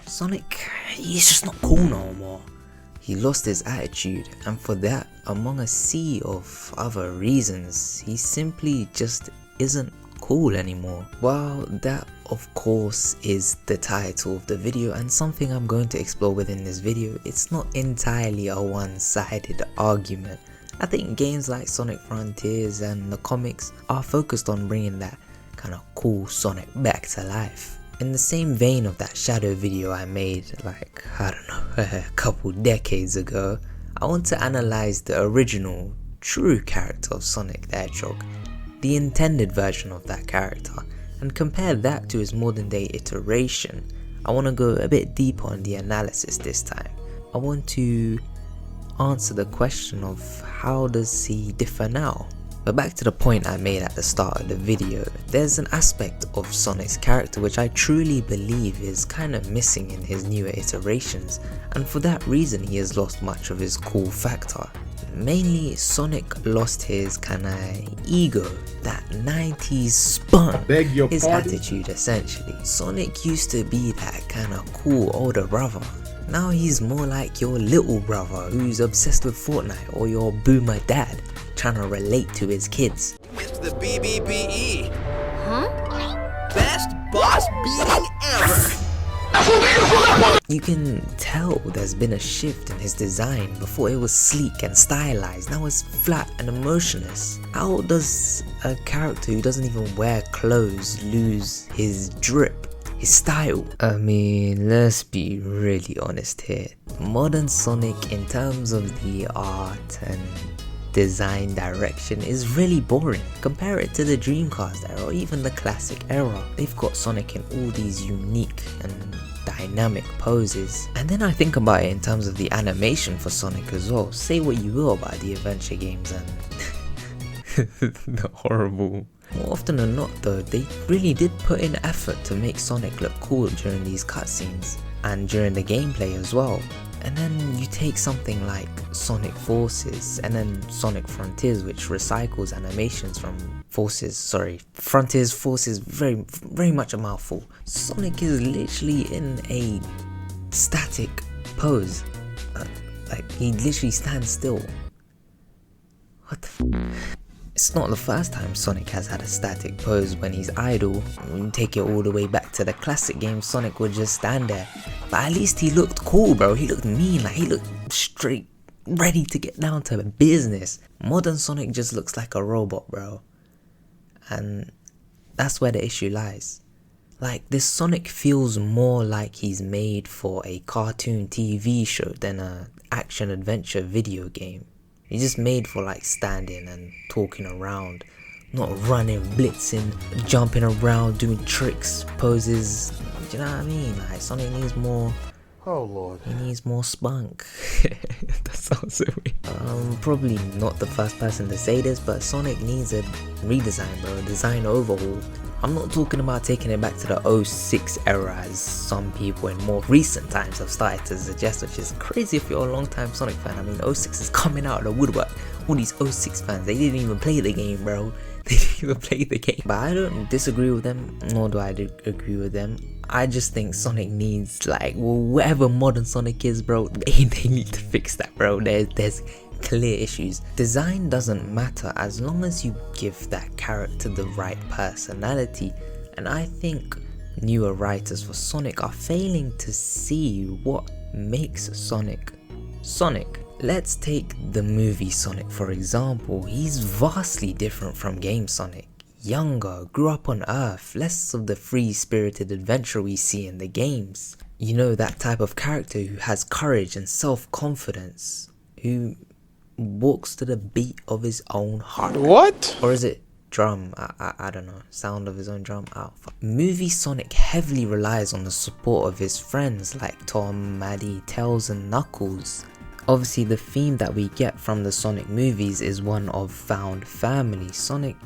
Sonic, he's just not cool no more. He lost his attitude, and for that, among a sea of other reasons, he simply just isn't cool anymore. While that of course is the title of the video and something I'm going to explore within this video, it's not entirely a one-sided argument. I think games like Sonic Frontiers and the comics are focused on bringing that kind of cool Sonic back to life. In the same vein of that Shadow video I made like, I don't know, a couple decades ago, I want to analyze the original, true character of Sonic the Hedgehog, the intended version of that character, and compare that to his modern day iteration. I want to go a bit deeper on the analysis this time. I want to answer the question of how does he differ now? But back to the point I made at the start of the video, there's an aspect of Sonic's character which I truly believe is kind of missing in his newer iterations, and for that reason he has lost much of his cool factor. Mainly, Sonic lost his kinda ego, that 90s spunk, his attitude essentially. Sonic used to be that kinda cool older brother. Now he's more like your little brother who's obsessed with Fortnite, or your boomer dad trying to relate to his kids. It's the BBBE. Huh? Best boss beating ever. You can tell there's been a shift in his design. Before it was sleek and stylized, now it's flat and emotionless. How does a character who doesn't even wear clothes lose his drip, his style? I mean, let's be really honest here. Modern Sonic, in terms of the art and design direction, is really boring. Compare it to the Dreamcast era or even the classic era. They've got Sonic in all these unique and dynamic poses. And then I think about it in terms of the animation for Sonic as well. Say what you will about the adventure games and the horrible. More often than not though, they really did put in effort to make Sonic look cool during these cutscenes and during the gameplay as well. And then you take something like Sonic Forces and then Sonic Frontiers, which recycles animations from Frontiers, Forces, very much a mouthful. Sonic is literally in a static pose, like he literally stands still. What the It's not the first time Sonic has had a static pose when he's idle. When you take it all the way back to the classic game, Sonic would just stand there. But at least he looked cool, bro. He looked mean, like he looked straight, ready to get down to business. Modern Sonic just looks like a robot, bro. And that's where the issue lies. Like, this Sonic feels more like he's made for a cartoon TV show than a action-adventure video game. He's just made for like standing and talking around, not running, blitzing, jumping around, doing tricks, poses. Do you know what I mean? Like, Sonic needs more. Oh Lord. He needs more spunk. That sounds so weird. Probably not the first person to say this, but Sonic needs a redesign, bro. A design overhaul. I'm not talking about taking it back to the 06 era as some people in more recent times have started to suggest, which is crazy if you're a long time Sonic fan. I mean, 06 is coming out of the woodwork. All these 06 fans, they didn't even play the game, bro. They didn't even play the game. But I don't disagree with them, nor do I agree with them. I just think Sonic needs, like, well, whatever modern Sonic is, bro, they need to fix that, bro. There's clear issues. Design doesn't matter as long as you give that character the right personality, and I think newer writers for Sonic are failing to see what makes Sonic Sonic. Let's take the movie Sonic for example. He's vastly different from game Sonic. Younger, grew up on Earth, less of the free-spirited adventure we see in the games. You know, that type of character who has courage and self-confidence, who walks to the beat of his own heart. What? Or is it drum? I don't know. Sound of his own drum. Movie Sonic heavily relies on the support of his friends like Tom, Maddie, Tails and Knuckles. Obviously the theme that we get from the Sonic movies is one of found family. Sonic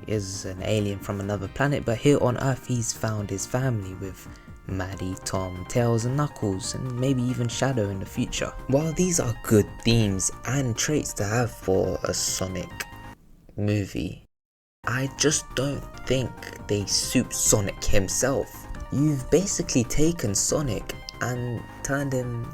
is an alien from another planet, but here on Earth he's found his family with Maddie, Tom, Tails and Knuckles, and maybe even Shadow in the future. While these are good themes and traits to have for a Sonic movie, I just don't think they suit Sonic himself. You've basically taken Sonic and turned him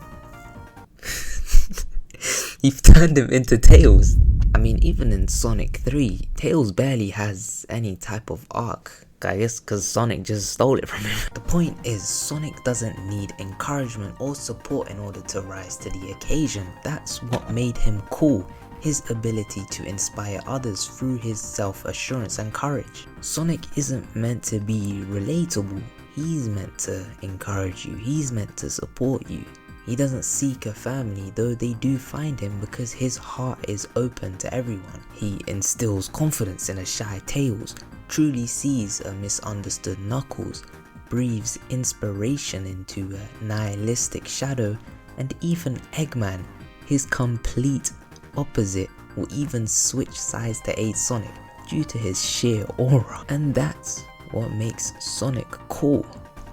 You've turned him into Tails. I mean, even in Sonic 3, Tails barely has any type of arc. I guess because Sonic just stole it from him. The point is, Sonic doesn't need encouragement or support in order to rise to the occasion. That's what made him cool. His ability to inspire others through his self-assurance and courage. Sonic isn't meant to be relatable. He's meant to encourage you. He's meant to support you. He doesn't seek a family, though they do find him because his heart is open to everyone. He instills confidence in a shy Tails, truly sees a misunderstood Knuckles, breathes inspiration into a nihilistic Shadow, and even Eggman, his complete opposite, will even switch sides to aid Sonic due to his sheer aura. And that's what makes Sonic cool.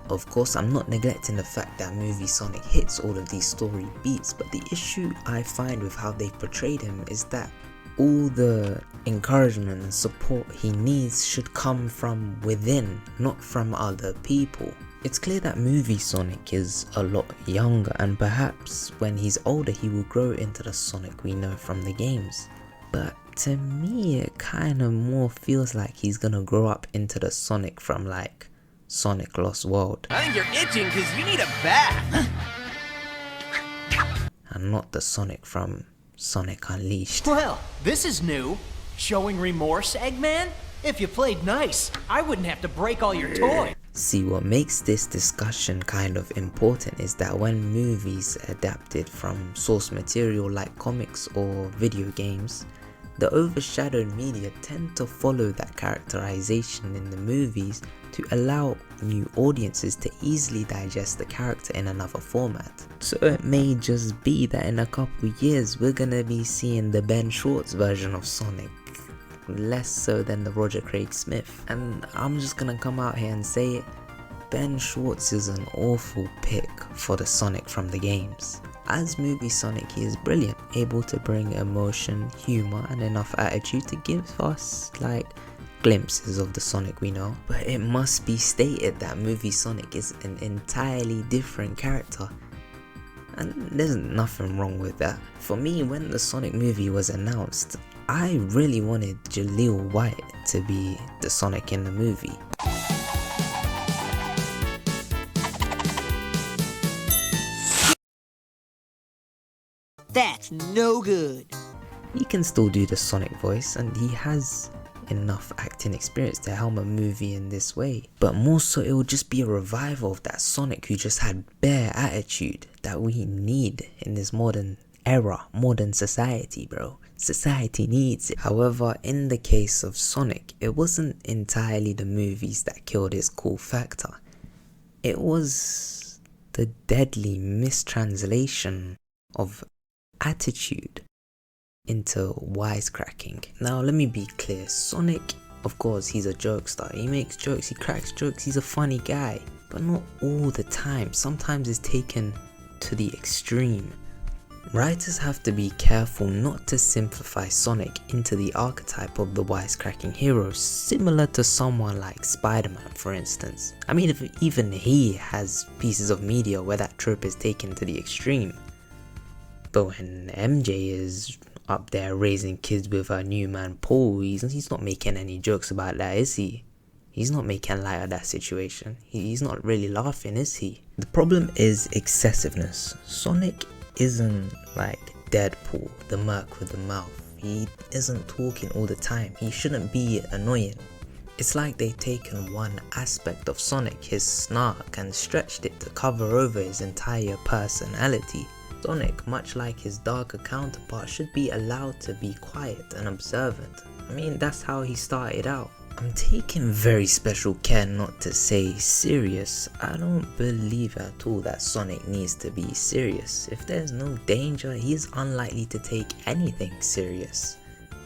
Of course, I'm not neglecting the fact that movie Sonic hits all of these story beats, but the issue I find with how they portrayed him is that all the encouragement and support he needs should come from within, not from other people. It's clear that movie Sonic is a lot younger, and perhaps when he's older he will grow into the Sonic we know from the games. But to me it kinda more feels like he's gonna grow up into the Sonic from like Sonic Lost World. I think you're itching because you need a bath. And not the Sonic from Sonic Unleashed. Well, this is new. Showing remorse, Eggman? If you played nice, I wouldn't have to break all your toys. See, what makes this discussion kind of important is that when movies adapted from source material like comics or video games, the overshadowed media tend to follow that characterization in the movies to allow new audiences to easily digest the character in another format. So it may just be that in a couple years we're gonna be seeing the Ben Schwartz version of Sonic, less so than the Roger Craig Smith. And I'm just gonna come out here and say it, Ben Schwartz is an awful pick for the Sonic from the games. As movie Sonic, he is brilliant, able to bring emotion, humor and enough attitude to give us like glimpses of the Sonic we know. But it must be stated that movie Sonic is an entirely different character, and there's nothing wrong with that. For me, when the Sonic movie was announced, I really wanted Jaleel White to be the Sonic in the movie. That's no good. He can still do the Sonic voice, and he has enough acting experience to helm a movie in this way. But more so, it would just be a revival of that Sonic who just had bare attitude that we need in this modern era, modern society, bro. Society needs it. However, in the case of Sonic, it wasn't entirely the movies that killed his cool factor. It was the deadly mistranslation of attitude into wisecracking. Now let me be clear, Sonic, of course, he's a jokester, he makes jokes, he cracks jokes, he's a funny guy, but not all the time. Sometimes it's taken to the extreme. Writers have to be careful not to simplify Sonic into the archetype of the wisecracking hero, similar to someone like Spider-Man, for instance. I mean, if even he has pieces of media where that trope is taken to the extreme. But when MJ is up there raising kids with her new man Paul, he's not making any jokes about that, is he? He's not making light of that situation. He's not really laughing, is he? The problem is excessiveness. Sonic isn't like Deadpool, the merc with the mouth. He isn't talking all the time. He shouldn't be annoying. It's like they've taken one aspect of Sonic, his snark, and stretched it to cover over his entire personality. Sonic, much like his darker counterpart, should be allowed to be quiet and observant. I mean, that's how he started out. I'm taking very special care not to say serious. I don't believe at all that Sonic needs to be serious. If there's no danger, he is unlikely to take anything serious.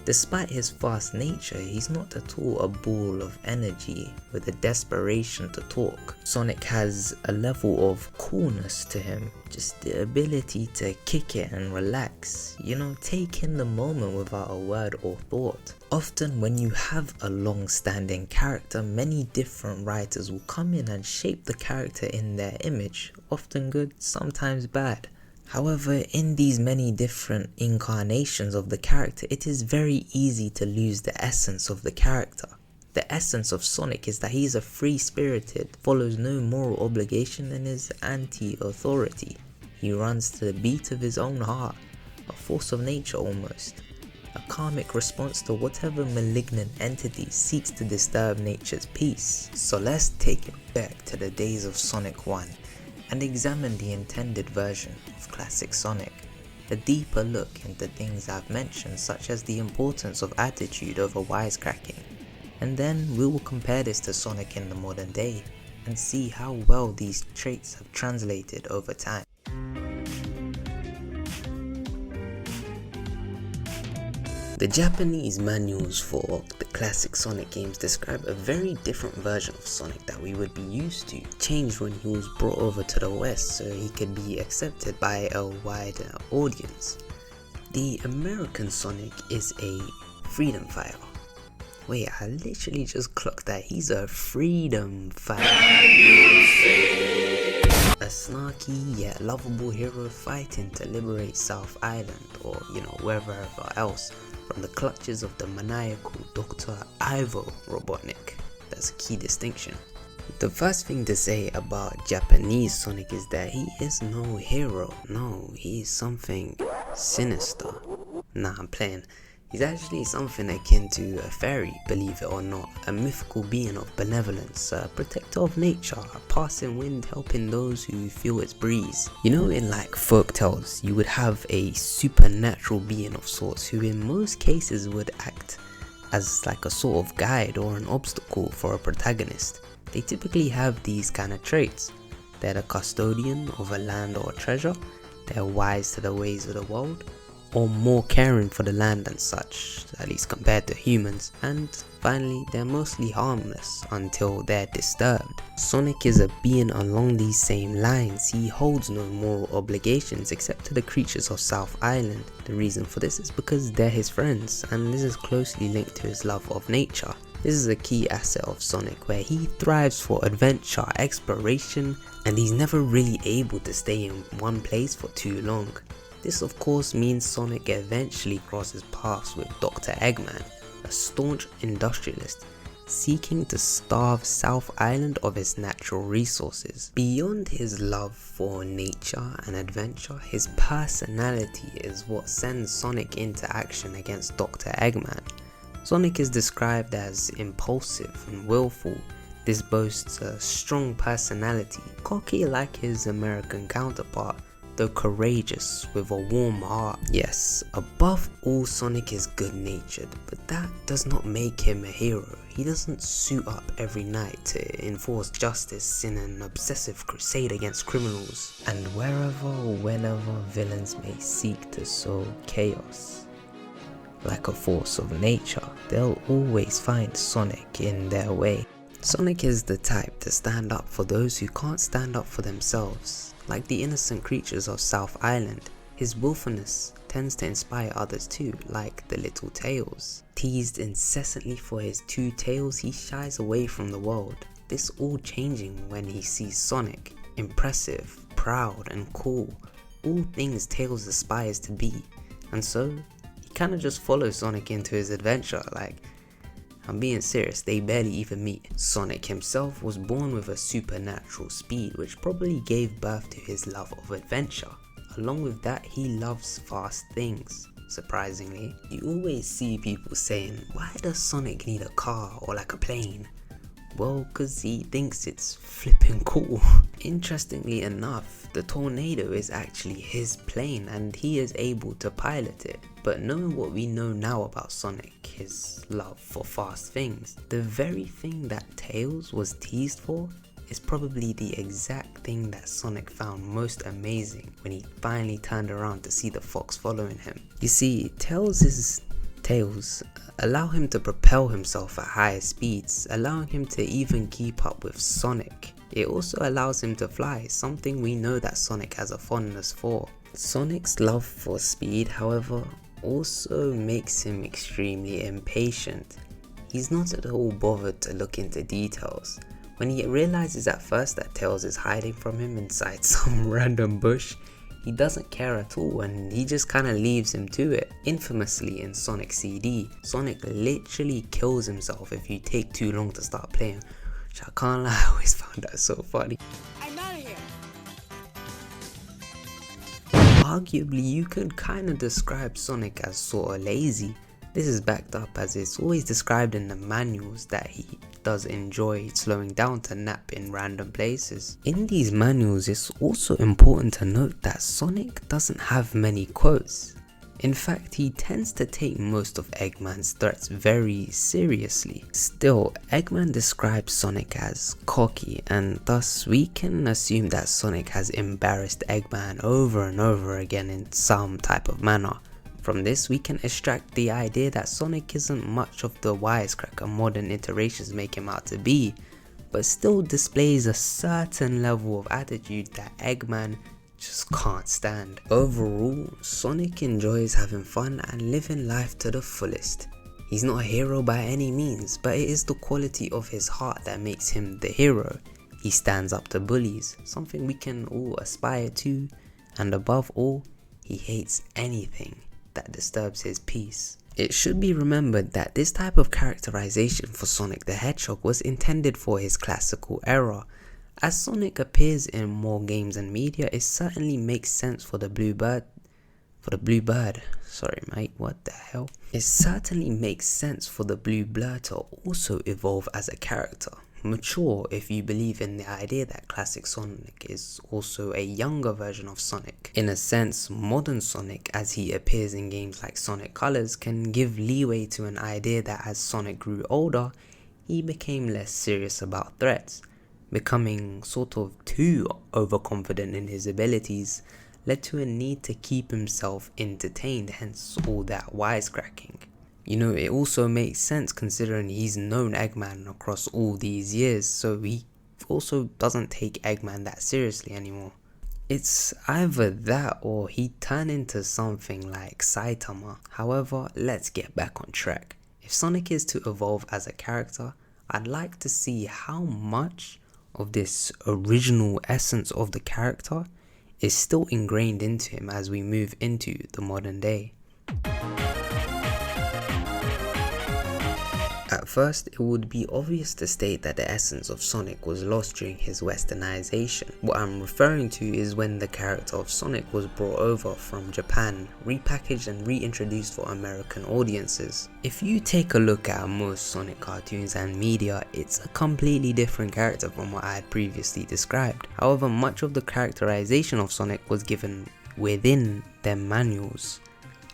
Despite his fast nature, he's not at all a ball of energy with a desperation to talk. Sonic has a level of coolness to him, just the ability to kick it and relax, take in the moment without a word or thought. Often when you have a long-standing character, many different writers will come in and shape the character in their image, often good, sometimes bad. However, in these many different incarnations of the character, it is very easy to lose the essence of the character. The essence of Sonic is that he is a free-spirited, follows no moral obligation and is anti-authority. He runs to the beat of his own heart, a force of nature almost. A karmic response to whatever malignant entity seeks to disturb nature's peace. So let's take it back to the days of Sonic 1 and examine the intended version of classic Sonic. A deeper look into things I've mentioned, such as the importance of attitude over wisecracking. And then we will compare this to Sonic in the modern day and see how well these traits have translated over time. The Japanese manuals for the classic Sonic games describe a very different version of Sonic that we would be used to, changed when he was brought over to the West so he could be accepted by a wider audience. The American Sonic is a freedom fighter. Wait, I literally just clocked that he's a freedom fighter. A snarky yet lovable hero fighting to liberate South Island or wherever else from the clutches of the maniacal Dr. Ivo Robotnik. That's a key distinction. The first thing to say about Japanese Sonic is that he is no hero. No, he is something sinister. Nah, I'm playing. He's actually something akin to a fairy, believe it or not, a mythical being of benevolence, a protector of nature, a passing wind helping those who feel its breeze. In like folktales, you would have a supernatural being of sorts who in most cases would act as like a sort of guide or an obstacle for a protagonist. They typically have these kind of traits. They're the custodian of a land or a treasure, they're wise to the ways of the world, or more caring for the land and such, at least compared to humans, and finally they're mostly harmless until they're disturbed. Sonic is a being along these same lines. He holds no moral obligations except to the creatures of South Island. The reason for this is because they're his friends, and this is closely linked to his love of nature. This is a key asset of Sonic, where he thrives for adventure, exploration, and he's never really able to stay in one place for too long. This of course means Sonic eventually crosses paths with Dr. Eggman, a staunch industrialist seeking to starve South Island of its natural resources. Beyond his love for nature and adventure, his personality is what sends Sonic into action against Dr. Eggman. Sonic is described as impulsive and willful. This boasts a strong personality, cocky like his American counterpart, though courageous with a warm heart. Yes, above all, Sonic is good-natured, but that does not make him a hero. He doesn't suit up every night to enforce justice in an obsessive crusade against criminals. And wherever or whenever villains may seek to sow chaos, like a force of nature, they'll always find Sonic in their way. Sonic is the type to stand up for those who can't stand up for themselves. Like the innocent creatures of South Island, his willfulness tends to inspire others too, like the little Tails. Teased incessantly for his two tails, he shies away from the world. This all changing when he sees Sonic, impressive, proud and cool, all things Tails aspires to be. And so, he kinda just follows Sonic into his adventure. Like, I'm being serious, they barely even meet. Sonic himself was born with a supernatural speed, which probably gave birth to his love of adventure. Along with that, he loves fast things. Surprisingly, you always see people saying, why does Sonic need a car or like a plane? Well, cause he thinks it's flipping cool. Interestingly enough, the Tornado is actually his plane and he is able to pilot it. But knowing what we know now about Sonic, his love for fast things, the very thing that Tails was teased for is probably the exact thing that Sonic found most amazing when he finally turned around to see the fox following him. You see, Tails tails allow him to propel himself at higher speeds, allowing him to even keep up with Sonic. It also allows him to fly, something we know that Sonic has a fondness for. Sonic's love for speed, however, also makes him extremely impatient. He's not at all bothered to look into details. When he realizes at first that Tails is hiding from him inside some random bush, he doesn't care at all and he just kinda leaves him to it. Infamously in Sonic CD, Sonic literally kills himself if you take too long to start playing, which I can't lie, I always found that so funny. I'm out of here. Arguably, you could kinda describe Sonic as sorta lazy. This is backed up as it's always described in the manuals that he does enjoy slowing down to nap in random places. In these manuals, it's also important to note that Sonic doesn't have many quotes. In fact, he tends to take most of Eggman's threats very seriously. Still, Eggman describes Sonic as cocky, and thus we can assume that Sonic has embarrassed Eggman over and over again in some type of manner. From this, we can extract the idea that Sonic isn't much of the wisecracker modern iterations make him out to be, but still displays a certain level of attitude that Eggman just can't stand. Overall, Sonic enjoys having fun and living life to the fullest. He's not a hero by any means, but it is the quality of his heart that makes him the hero. He stands up to bullies, something we can all aspire to, and above all, he hates anything that disturbs his peace. It should be remembered that this type of characterization for Sonic the Hedgehog was intended for his classical era. As Sonic appears in more games and media, it certainly makes sense for the blue bird. Sorry mate, what the hell? It certainly makes sense for the blue blur to also evolve as a character. Mature if you believe in the idea that classic Sonic is also a younger version of Sonic. In a sense, modern Sonic, as he appears in games like Sonic Colors, can give leeway to an idea that as Sonic grew older, he became less serious about threats. Becoming sort of too overconfident in his abilities led to a need to keep himself entertained, hence all that wisecracking. You know, it also makes sense considering he's known Eggman across all these years, so he also doesn't take Eggman that seriously anymore. It's either that or he turned into something like Saitama. However, let's get back on track. If Sonic is to evolve as a character, I'd like to see how much of this original essence of the character is still ingrained into him as we move into the modern day. At first, it would be obvious to state that the essence of Sonic was lost during his westernization. What I'm referring to is when the character of Sonic was brought over from Japan, repackaged and reintroduced for American audiences. If you take a look at most Sonic cartoons and media, it's a completely different character from what I had previously described. However, much of the characterization of Sonic was given within their manuals,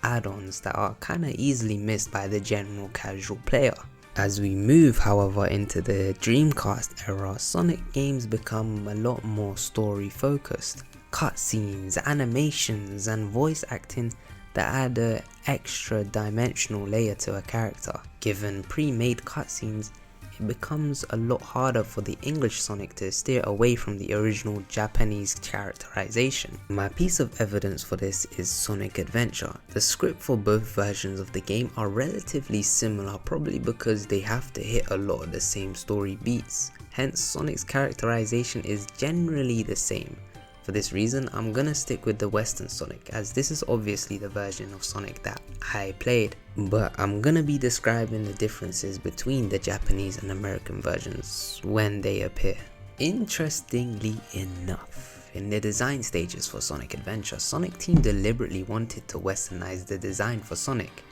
add-ons that are kinda easily missed by the general casual player. As we move, however, into the Dreamcast era, Sonic games become a lot more story focused. Cutscenes, animations and voice acting that add an extra dimensional layer to a character. Given pre-made cutscenes, it becomes a lot harder for the English Sonic to steer away from the original Japanese characterization. My piece of evidence for this is Sonic Adventure. The script for both versions of the game are relatively similar, probably because they have to hit a lot of the same story beats. Hence, Sonic's characterization is generally the same. For this reason, I'm gonna stick with the Western Sonic, as this is obviously the version of Sonic that I played. But I'm gonna be describing the differences between the Japanese and American versions when they appear. Interestingly enough, in the design stages for Sonic Adventure, Sonic Team deliberately wanted to westernize the design for Sonic.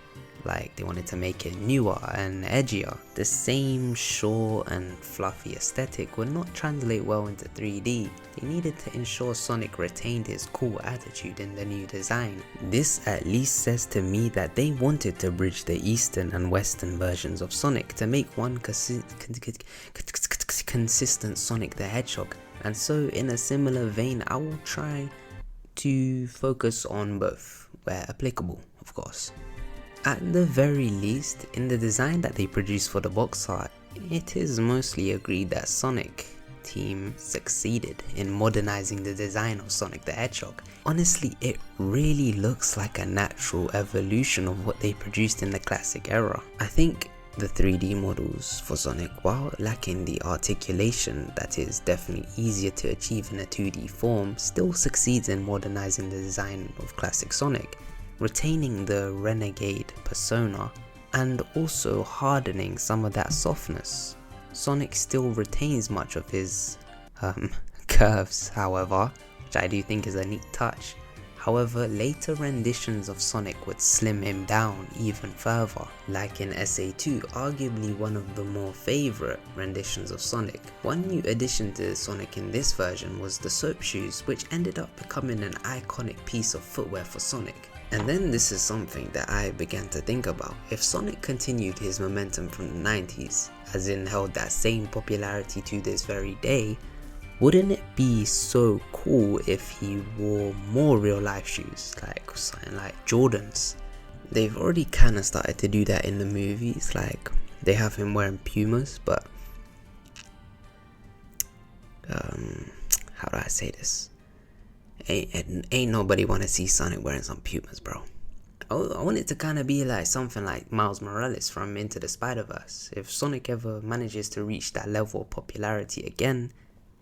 Like, they wanted to make it newer and edgier. The same short and fluffy aesthetic would not translate well into 3D. They needed to ensure Sonic retained his cool attitude in the new design. This at least says to me that they wanted to bridge the Eastern and Western versions of Sonic to make one consistent Sonic the Hedgehog. And so, in a similar vein, I will try to focus on both, where applicable, of course. At the very least, in the design that they produced for the box art, it is mostly agreed that Sonic team succeeded in modernizing the design of Sonic the Hedgehog. Honestly, it really looks like a natural evolution of what they produced in the classic era. I think the 3D models for Sonic, while lacking the articulation that is definitely easier to achieve in a 2D form, still succeeds in modernizing the design of classic Sonic, retaining the renegade persona and also hardening some of that softness. Sonic still retains much of his curves, however, which I do think is a neat touch. However, later renditions of Sonic would slim him down even further, like in SA2, arguably one of the more favourite renditions of Sonic. One new addition to Sonic in this version was the soap shoes, which ended up becoming an iconic piece of footwear for Sonic. And then this is something that I began to think about. If Sonic continued his momentum from the 90s, as in held that same popularity to this very day, wouldn't it be so cool if he wore more real life shoes, like something like Jordans? They've already kind of started to do that in the movies, like they have him wearing Pumas, but how do I say this? Ain't nobody want to see Sonic wearing some Pumas, bro. I want it to kind of be like something like Miles Morales from Into the Spider-Verse. If Sonic ever manages to reach that level of popularity again,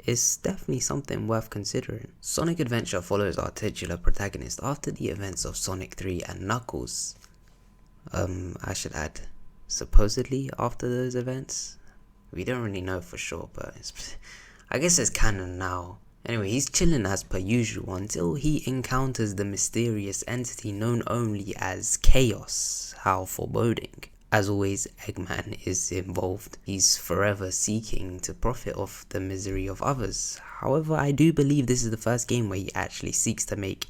it's definitely something worth considering. Sonic Adventure follows our titular protagonist after the events of Sonic 3 and Knuckles. I should add, supposedly after those events. We don't really know for sure, but I guess it's canon now. Anyway, he's chilling as per usual until he encounters the mysterious entity known only as Chaos. How foreboding. As always, Eggman is involved. He's forever seeking to profit off the misery of others. However, I do believe this is the first game where he actually seeks to make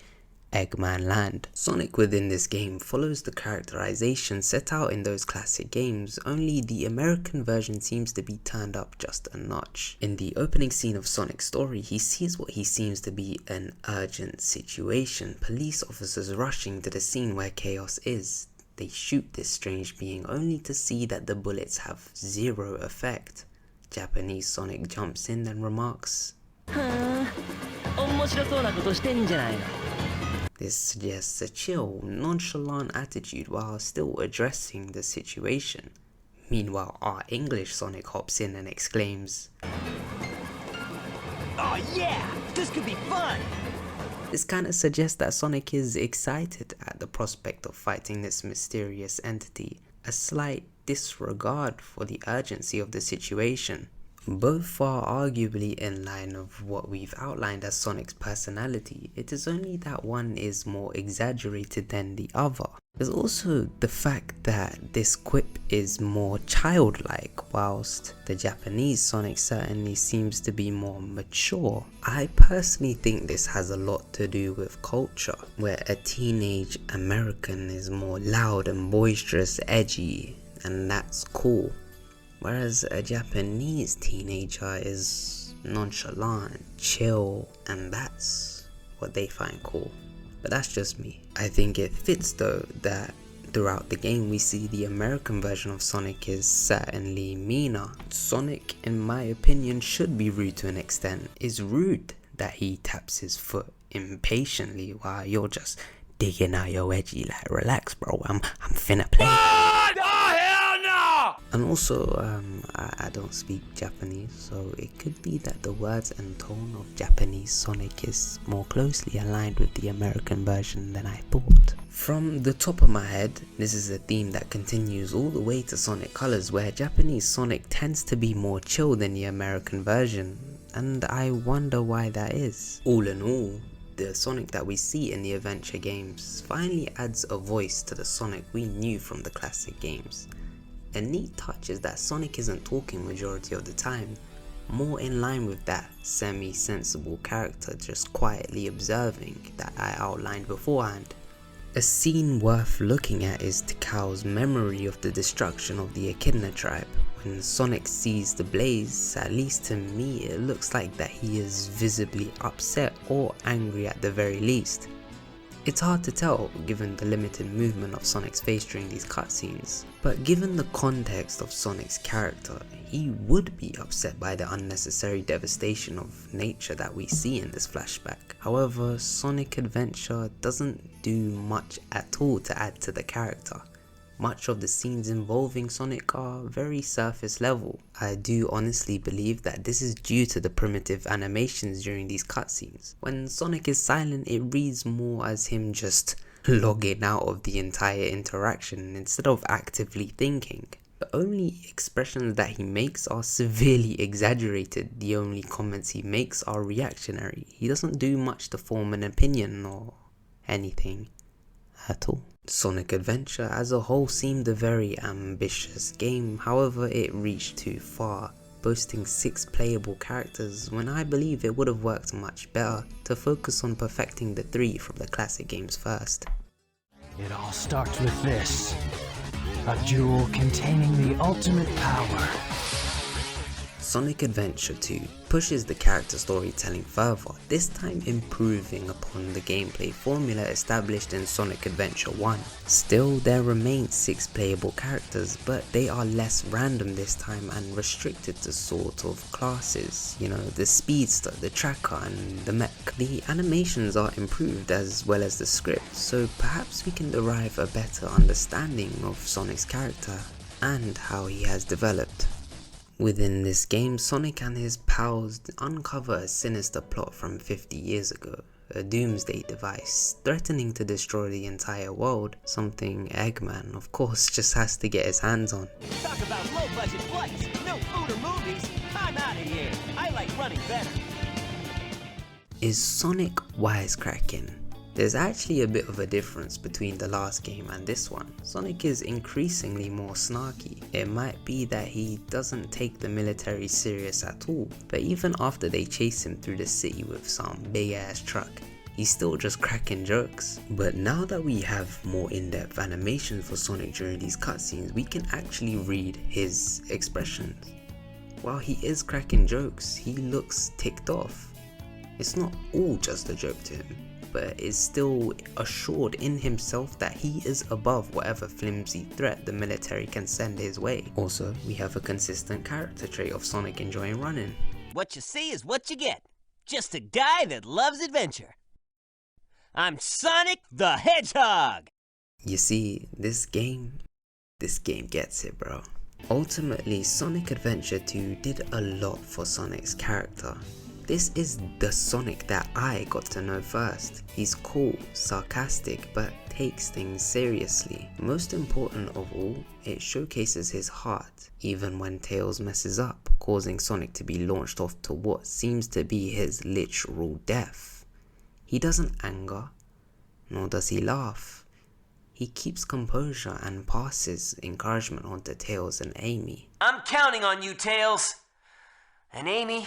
Eggman land. Sonic within this game follows the characterization set out in those classic games, only the American version seems to be turned up just a notch. In the opening scene of Sonic's story, he sees what he seems to be an urgent situation. Police officers rushing to the scene where Chaos is. They shoot this strange being only to see that the bullets have zero effect. Japanese Sonic jumps in and remarks, this suggests a chill, nonchalant attitude while still addressing the situation. Meanwhile, our English Sonic hops in and exclaims, Oh yeah, this could be fun! This kind of suggests that Sonic is excited at the prospect of fighting this mysterious entity, a slight disregard for the urgency of the situation. Both are arguably in line of what we've outlined as Sonic's personality. It is only that one is more exaggerated than the other. There's also the fact that this quip is more childlike, whilst the Japanese Sonic certainly seems to be more mature. I personally think this has a lot to do with culture, where a teenage American is more loud and boisterous, edgy, and that's cool. Whereas a Japanese teenager is nonchalant, chill, and that's what they find cool. But that's just me. I think it fits though that throughout the game we see the American version of Sonic is certainly meaner. Sonic, in my opinion, should be rude to an extent. It's rude that he taps his foot impatiently while you're just digging out your edgy, like, relax bro, I'm finna play. And also, I don't speak Japanese, so it could be that the words and tone of Japanese Sonic is more closely aligned with the American version than I thought. From the top of my head, this is a theme that continues all the way to Sonic Colors, where Japanese Sonic tends to be more chill than the American version, and I wonder why that is. All in all, the Sonic that we see in the adventure games finally adds a voice to the Sonic we knew from the classic games. A neat touch is that Sonic isn't talking majority of the time, more in line with that semi-sensible character just quietly observing that I outlined beforehand. A scene worth looking at is Tikao's memory of the destruction of the Echidna tribe. When Sonic sees the blaze, at least to me it looks like that he is visibly upset or angry at the very least. It's hard to tell given the limited movement of Sonic's face during these cutscenes, but given the context of Sonic's character, he would be upset by the unnecessary devastation of nature that we see in this flashback. However, Sonic Adventure doesn't do much at all to add to the character. Much of the scenes involving Sonic are very surface level. I do honestly believe that this is due to the primitive animations during these cutscenes. When Sonic is silent, it reads more as him just logging out of the entire interaction instead of actively thinking. The only expressions that he makes are severely exaggerated. The only comments he makes are reactionary. He doesn't do much to form an opinion or anything at all. Sonic Adventure as a whole seemed a very ambitious game, however it reached too far, boasting 6 playable characters when I believe it would have worked much better to focus on perfecting the 3 from the classic games first. It all starts with this. A jewel containing the ultimate power. Sonic Adventure 2 pushes the character storytelling further, this time improving upon the gameplay formula established in Sonic Adventure 1. Still, there remain 6 playable characters, but they are less random this time and restricted to sort of classes, you know, the speedster, the tracker and the mech. The animations are improved as well as the script, so perhaps we can derive a better understanding of Sonic's character and how he has developed. Within this game, Sonic and his pals uncover a sinister plot from 50 years ago, a doomsday device threatening to destroy the entire world, something Eggman of course just has to get his hands on. Talk about low budget flights, no food or movies. I'm out of here. I like running better. Is Sonic wisecracking? There's actually a bit of a difference between the last game and this one. Sonic is increasingly more snarky. It might be that he doesn't take the military serious at all, but even after they chase him through the city with some big ass truck, he's still just cracking jokes. But now that we have more in-depth animations for Sonic during these cutscenes, we can actually read his expressions. While he is cracking jokes, he looks ticked off. It's not all just a joke to him, but is still assured in himself that he is above whatever flimsy threat the military can send his way. Also, we have a consistent character trait of Sonic enjoying running. What you see is what you get. Just a guy that loves adventure. I'm Sonic the Hedgehog! You see, this game gets it, bro. Ultimately, Sonic Adventure 2 did a lot for Sonic's character. This is the Sonic that I got to know first. He's cool, sarcastic, but takes things seriously. Most important of all, it showcases his heart, even when Tails messes up, causing Sonic to be launched off to what seems to be his literal death. He doesn't anger, nor does he laugh. He keeps composure and passes encouragement on to Tails and Amy. I'm counting on you, Tails. And Amy,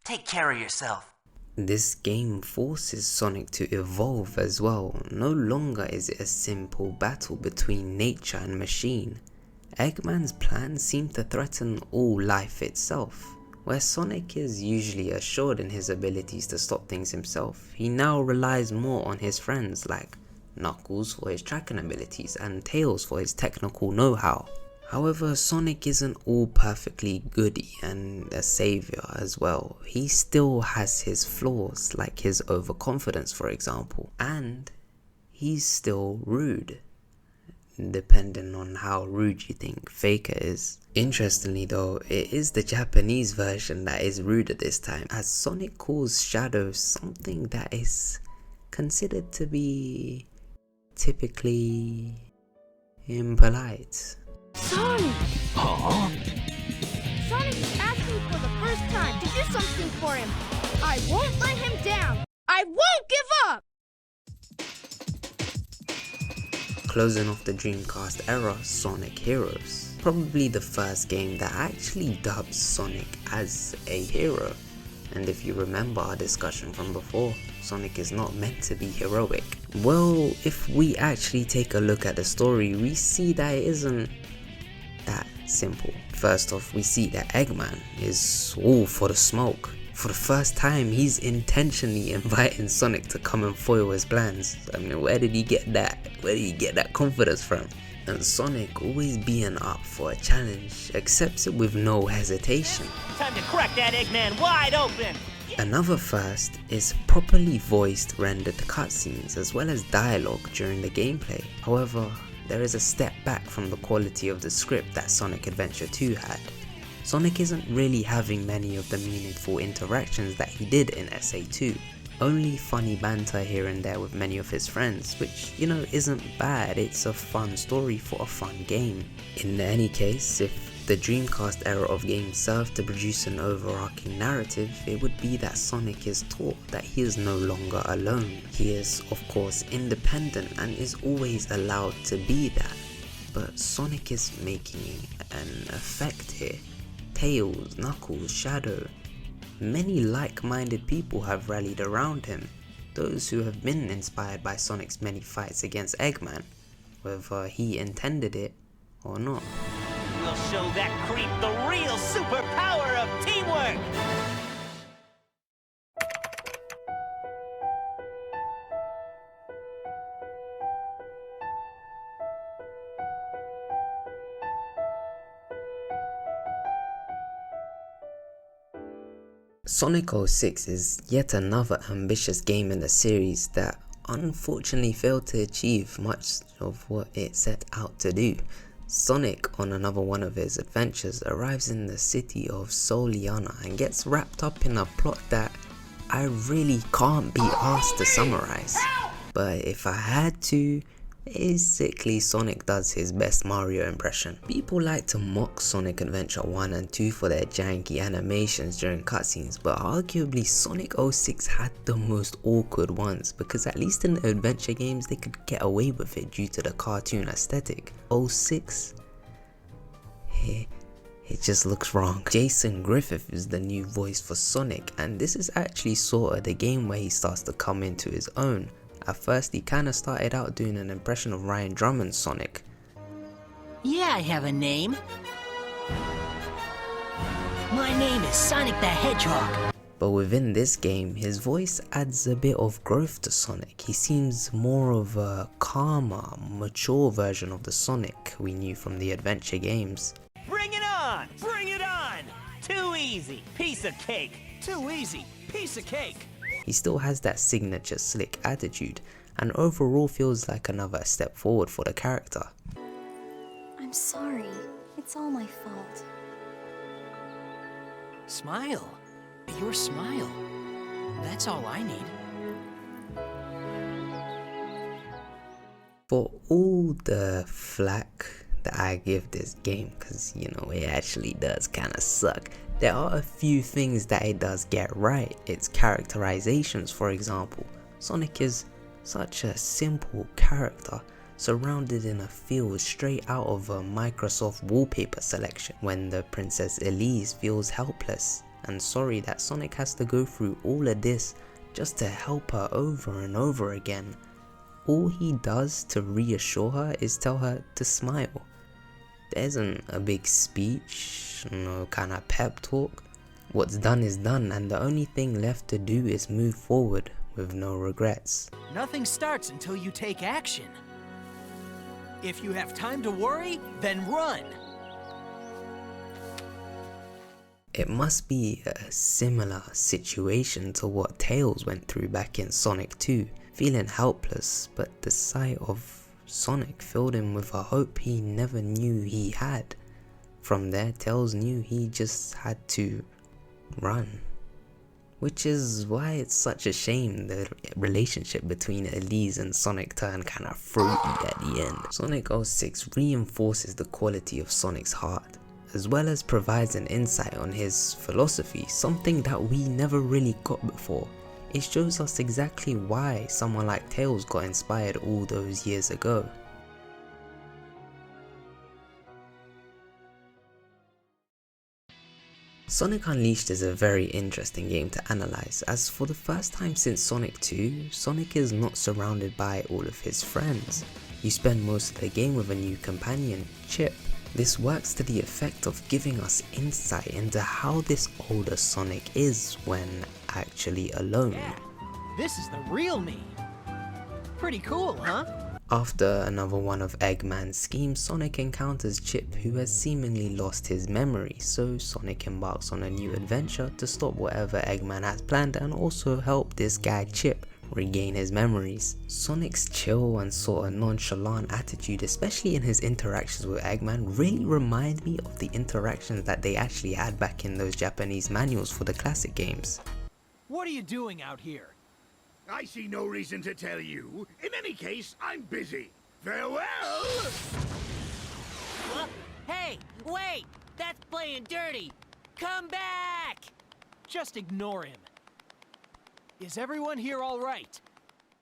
take care of yourself. This game forces Sonic to evolve as well. No longer is it a simple battle between nature and machine. Eggman's plans seem to threaten all life itself. Where Sonic is usually assured in his abilities to stop things himself, he now relies more on his friends like Knuckles for his tracking abilities and Tails for his technical know-how. However, Sonic isn't all perfectly goody and a savior as well. He still has his flaws, like his overconfidence for example, and he's still rude, depending on how rude you think Faker is. Interestingly though, it is the Japanese version that is ruder this time, as Sonic calls Shadow something that is considered to be typically impolite. Sonic! Huh? Sonic is asking for the first time to do something for him. I won't let him down. I won't give up! Closing off the Dreamcast era, Sonic Heroes. Probably the first game that actually dubs Sonic as a hero. And if you remember our discussion from before, Sonic is not meant to be heroic. Well, if we actually take a look at the story, we see that it isn't that simple. First off, we see that Eggman is all for the smoke. For the first time, he's intentionally inviting Sonic to come and foil his plans. I mean, where did he get that? Where did he get that confidence from? And Sonic, always being up for a challenge, accepts it with no hesitation. Time to crack that Eggman wide open! Another first is properly voiced rendered cutscenes as well as dialogue during the gameplay. However, there is a step back from the quality of the script that Sonic Adventure 2 had. Sonic isn't really having many of the meaningful interactions that he did in SA2. Only funny banter here and there with many of his friends, which, you know, isn't bad. It's a fun story for a fun game. In any case, if the Dreamcast era of games served to produce an overarching narrative, it would be that Sonic is taught that he is no longer alone. He is, of course, independent and is always allowed to be that. But Sonic is making an effect here. Tails, Knuckles, Shadow. Many like-minded people have rallied around him, those who have been inspired by Sonic's many fights against Eggman, whether he intended it or not. We'll show that creep the real superpower of teamwork! Sonic 06 is yet another ambitious game in the series that unfortunately failed to achieve much of what it set out to do. Sonic, on another one of his adventures, arrives in the city of Soliana and gets wrapped up in a plot that I really can't be asked to summarize. But if I had to, basically Sonic does his best Mario impression. People like to mock Sonic Adventure 1 and 2 for their janky animations during cutscenes, but arguably Sonic 06 had the most awkward ones, because at least in the adventure games they could get away with it due to the cartoon aesthetic. 06? It just looks wrong. Jason Griffith is the new voice for Sonic, and this is actually sorta the game where he starts to come into his own. At first, he kinda started out doing an impression of Ryan Drummond's Sonic. Yeah, I have a name. My name is Sonic the Hedgehog. But within this game, his voice adds a bit of growth to Sonic. He seems more of a calmer, mature version of the Sonic we knew from the adventure games. Bring it on! Bring it on! Too easy! Piece of cake! Too easy. Piece of cake. He still has that signature slick attitude, and overall feels like another step forward for the character. I'm sorry. It's all my fault. Smile. Your smile. That's all I need. For all the flack that I give this game, because you know it actually does kinda suck, there are a few things that it does get right. Its characterizations, for example. Sonic is such a simple character, surrounded in a field straight out of a Microsoft wallpaper selection, when the Princess Elise feels helpless and sorry that Sonic has to go through all of this just to help her over and over again. All he does to reassure her is tell her to smile. There isn't a big speech, no kind of pep talk. What's done is done, and the only thing left to do is move forward with no regrets. Nothing starts until you take action. If you have time to worry, then run. It must be a similar situation to what Tails went through back in Sonic 2, feeling helpless, but the sight of Sonic filled him with a hope he never knew he had. From there, Tails knew he just had to run. Which is why it's such a shame the relationship between Elise and Sonic turned kinda fruity at the end. Sonic 06 reinforces the quality of Sonic's heart, as well as provides an insight on his philosophy, something that we never really got before. It shows us exactly why someone like Tails got inspired all those years ago. Sonic Unleashed is a very interesting game to analyze, as for the first time since Sonic 2, Sonic is not surrounded by all of his friends. You spend most of the game with a new companion, Chip, This works to the effect of giving us insight into how this older Sonic is when actually alone. Yeah, this is the real me. Pretty cool, huh? After another one of Eggman's schemes, Sonic encounters Chip, who has seemingly lost his memory, so Sonic embarks on a new adventure to stop whatever Eggman has planned and also help this guy Chip regain his memories. Sonic's chill and sort of nonchalant attitude, especially in his interactions with Eggman, really remind me of the interactions that they actually had back in those Japanese manuals for the classic games. What are you doing out here? I see no reason to tell you. In any case, I'm busy. Farewell! What? Hey, wait! That's playing dirty! Come back! Just ignore him. Is everyone here all right?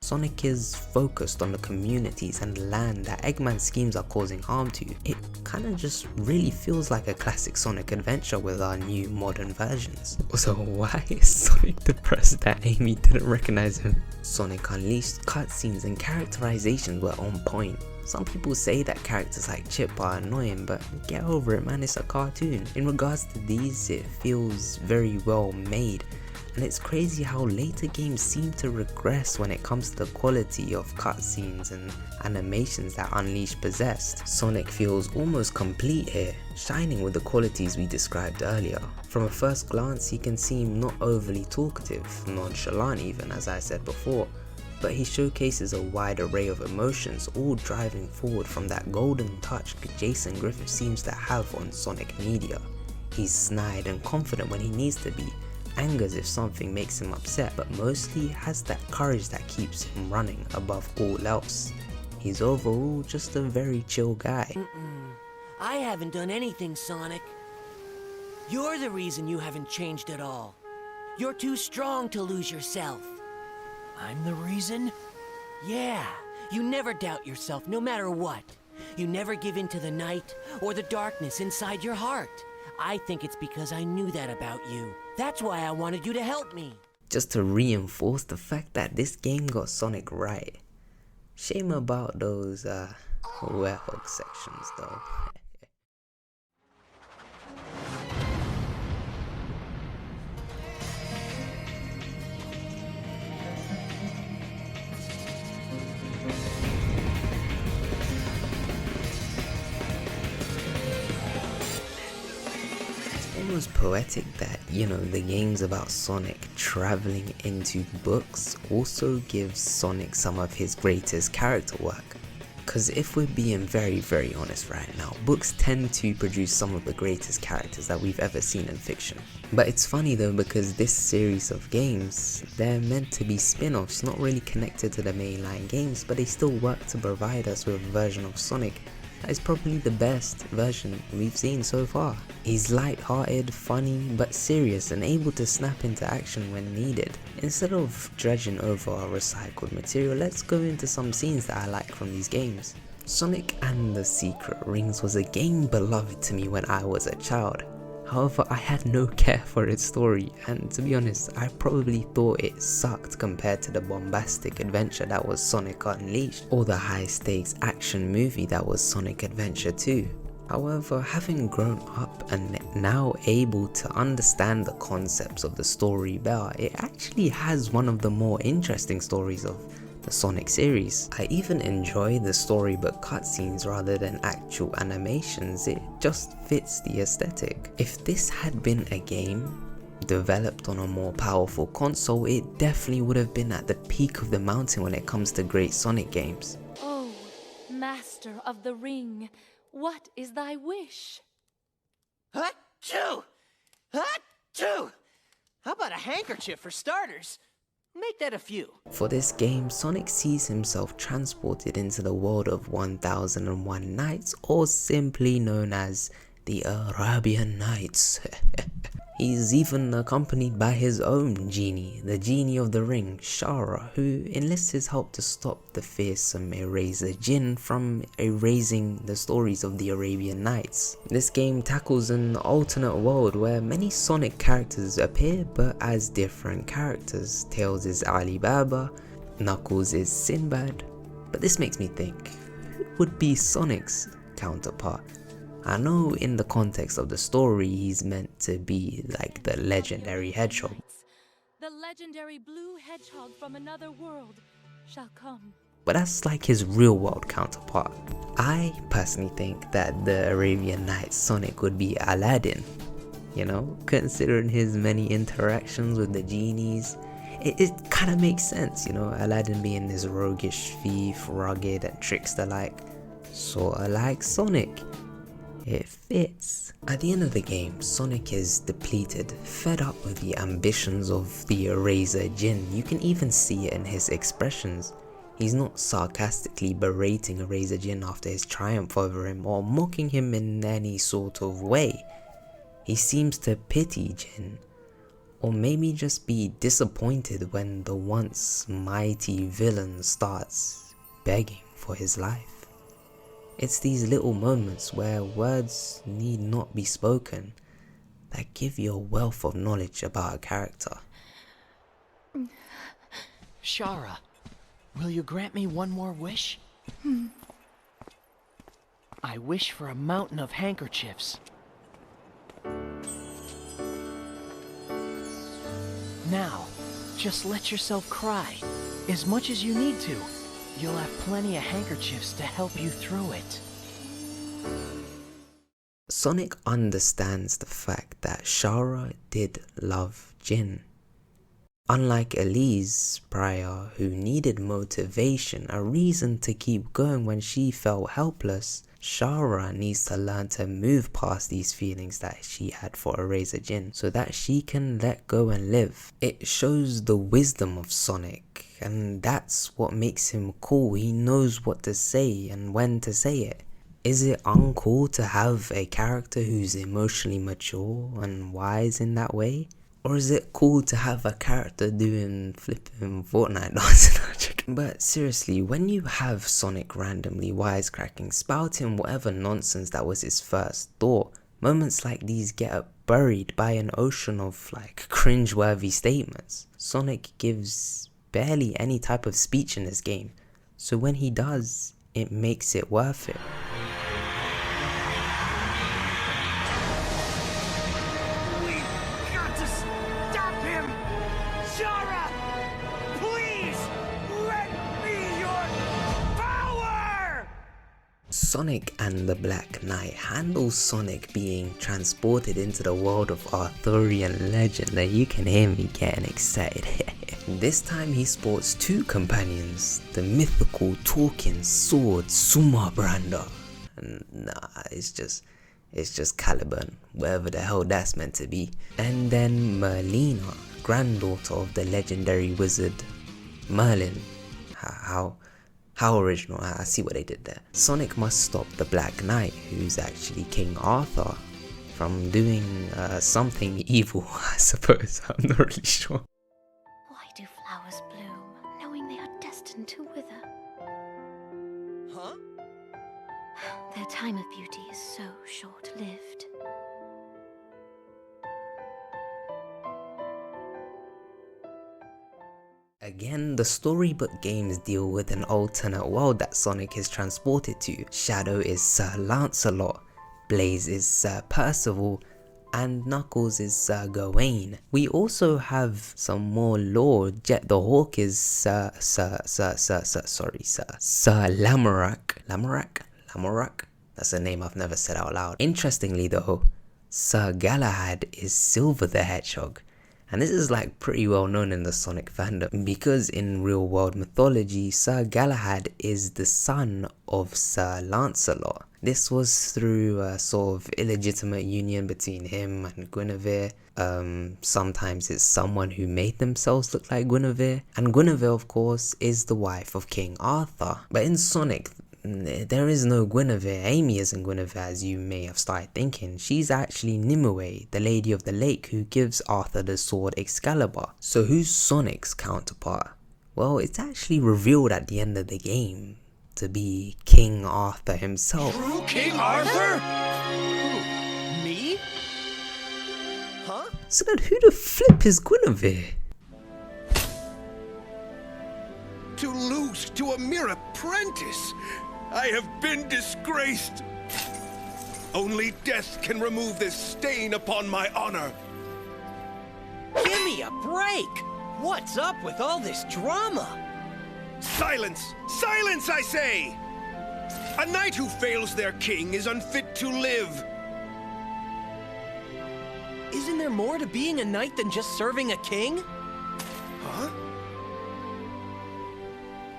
Sonic is focused on the communities and land that Eggman's schemes are causing harm to. It kinda just really feels like a classic Sonic adventure with our new modern versions. So why is Sonic depressed that Amy didn't recognize him? Sonic Unleashed cutscenes and characterizations were on point. Some people say that characters like Chip are annoying, but get over it man, it's a cartoon. In regards to these, it feels very well made. And it's crazy how later games seem to regress when it comes to the quality of cutscenes and animations that Unleashed possessed. Sonic feels almost complete here, shining with the qualities we described earlier. From a first glance he can seem not overly talkative, nonchalant even as I said before, but he showcases a wide array of emotions, all driving forward from that golden touch Jason Griffith seems to have on Sonic media. He's snide and confident when he needs to be, angers if something makes him upset, but mostly has that courage that keeps him running above all else. He's overall just a very chill guy. I haven't done anything, Sonic. You're the reason you haven't changed at all. You're too strong to lose yourself. I'm the reason? Yeah, you never doubt yourself no matter what. You never give in to the night or the darkness inside your heart. I think it's because I knew that about you. That's why I wanted you to help me. Just to reinforce the fact that this game got Sonic right. Shame about those Hedgehog sections though. Almost poetic that, the games about Sonic traveling into books also gives Sonic some of his greatest character work. Cause if we're being very honest right now, books tend to produce some of the greatest characters that we've ever seen in fiction. But it's funny though, because this series of games, they're meant to be spin-offs, not really connected to the mainline games, but they still work to provide us with a version of Sonic that is probably the best version we've seen so far. He's light-hearted, funny, but serious and able to snap into action when needed. Instead of dredging over our recycled material, let's go into some scenes that I like from these games. Sonic and the Secret Rings was a game beloved to me when I was a child. However, I had no care for its story, and to be honest, I probably thought it sucked compared to the bombastic adventure that was Sonic Unleashed, or the high-stakes action movie that was Sonic Adventure 2. However, having grown up and now able to understand the concepts of the story better, it actually has one of the more interesting stories of the Sonic series. I even enjoy the storybook cutscenes rather than actual animations. It just fits the aesthetic. If this had been a game developed on a more powerful console, it definitely would have been at the peak of the mountain when it comes to great Sonic games. Oh, Master of the Ring, what is thy wish? Achoo! Achoo! How about a handkerchief for starters? Make that a few. For this game, Sonic sees himself transported into the world of 1001 Nights, or simply known as the Arabian Nights. He's even accompanied by his own genie, the genie of the ring, Shara, who enlists his help to stop the fearsome Eraser Jinn from erasing the stories of the Arabian Nights. This game tackles an alternate world where many Sonic characters appear, but as different characters. Tails is Ali Baba, Knuckles is Sinbad, but this makes me think, who would be Sonic's counterpart? I know in the context of the story he's meant to be like the legendary Hedgehog. The legendary blue hedgehog from another world shall come. But that's like his real world counterpart. I personally think that the Arabian Nights Sonic would be Aladdin. You know, considering his many interactions with the genies, it kind of makes sense, you know, Aladdin being this roguish thief, rugged and trickster like, sorta like Sonic. It fits. At the end of the game, Sonic is depleted, fed up with the ambitions of the Eraser Djinn. You can even see it in his expressions. He's not sarcastically berating Eraser Djinn after his triumph over him or mocking him in any sort of way. He seems to pity Djinn, or maybe just be disappointed when the once mighty villain starts begging for his life. It's these little moments where words need not be spoken that give you a wealth of knowledge about a character. Shara, will you grant me one more wish? I wish for a mountain of handkerchiefs. Now, just let yourself cry, as much as you need to. You'll have plenty of handkerchiefs to help you through it. Sonic understands the fact that Shara did love Djinn. Unlike Elise prior, who needed motivation, a reason to keep going when she felt helpless, Shara needs to learn to move past these feelings that she had for Eraser Djinn so that she can let go and live. It shows the wisdom of Sonic, and that's what makes him cool. He knows what to say and when to say it. Is it uncool to have a character who's emotionally mature and wise in that way? Or is it cool to have a character doing flipping Fortnite dances? But seriously, when you have Sonic randomly wisecracking, spouting whatever nonsense that was his first thought, moments like these get buried by an ocean of like cringe-worthy statements. Sonic gives barely any type of speech in this game, so when he does, it makes it worth it. Sonic and the Black Knight handles Sonic being transported into the world of Arthurian legend. Now you can hear me getting excited. This time he sports two companions, the mythical talking sword Sumabranda. Nah, it's just Caliban, wherever the hell that's meant to be. And then Merlina, granddaughter of the legendary wizard Merlin. How original, I see what they did there. Sonic must stop the Black Knight, who's actually King Arthur, from doing something evil, I suppose. I'm not really sure. Why do flowers bloom, knowing they are destined to wither? Huh? Their time of beauty is so short-lived. Again, the storybook games deal with an alternate world that Sonic is transported to. Shadow is Sir Lancelot, Blaze is Sir Percival, and Knuckles is Sir Gawain. We also have some more lore. Jet the Hawk is Sir Lamorak? That's a name I've never said out loud. Interestingly though, Sir Galahad is Silver the Hedgehog. And this is like pretty well known in the Sonic fandom, because in real world mythology, Sir Galahad is the son of Sir Lancelot. This was through a sort of illegitimate union between him and Guinevere. Sometimes it's someone who made themselves look like Guinevere. And Guinevere, of course, is the wife of King Arthur. But in Sonic, there is no Guinevere. Amy isn't Guinevere, as you may have started thinking. She's actually Nimue, the Lady of the Lake, who gives Arthur the sword Excalibur. So who's Sonic's counterpart? Well, it's actually revealed at the end of the game to be King Arthur himself. True King Arthur? Who? Me? Huh? So then who the flip is Guinevere? To lose to a mere apprentice! I have been disgraced! Only death can remove this stain upon my honor. Give me a break! What's up with all this drama? Silence! Silence, I say! A knight who fails their king is unfit to live. Isn't there more to being a knight than just serving a king? Huh?